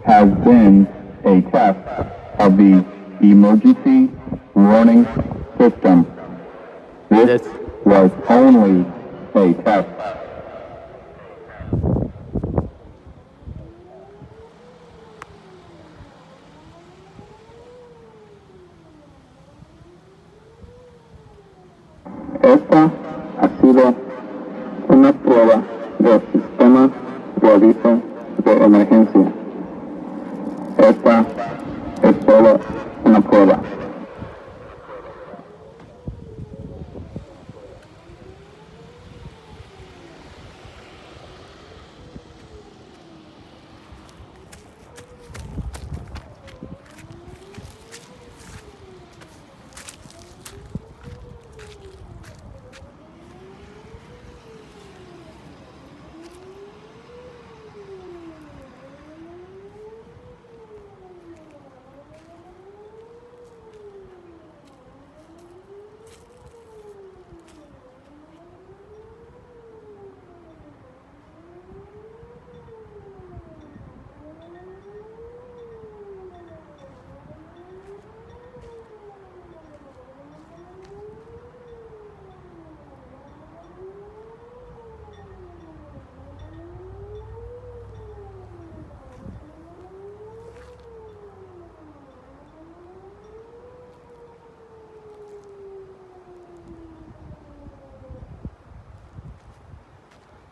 Has been a test of the emergency warning system. This was only a test. Esta ha sido una prueba del sistema de aviso de emergencia. Esta es solo una prueba.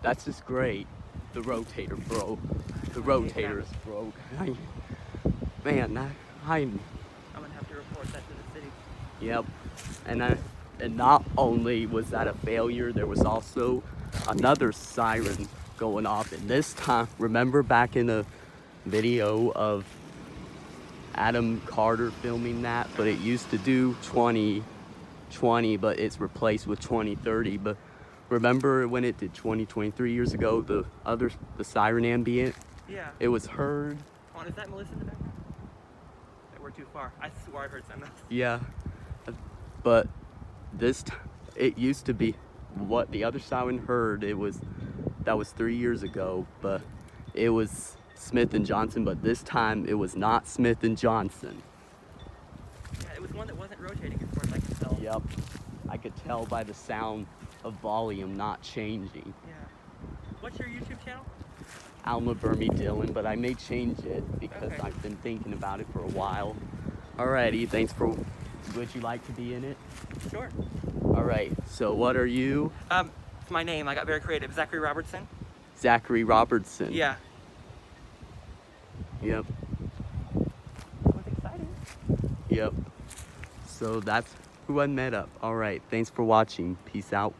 That's just great. The rotator broke. The rotator is broke. Man, I'm gonna have to report that to the city. Yep. And not only was that a failure, there was also another siren going off. And this time, remember back in the video of Adam Carter filming that, but it used to do 2020, but it's replaced with 2030. But remember when it did 2023 years ago, the siren ambient? Yeah. It was heard. Come on, is that Melissa in the background? We're too far. I swore I heard something else. Yeah. But it used to be what the other siren heard. That was 3 years ago, but it was Smith and Johnson, but this time it was not Smith and Johnson. Yeah, it was one that wasn't rotating as far as I could tell. Yep. I could tell by the sound of volume not changing. Yeah. What's your YouTube channel? Alma Burmy Dillon, but I may change it because Okay. I've been thinking about it for a while. Alrighty, thanks for. Would you like to be in it? Sure. Alright, so what are you? It's my name. I got very creative. Zachary Robertson. Zachary Robertson. Yeah. Yep. That was exciting. Yep. So that's who I met up. Alright, thanks for watching. Peace out.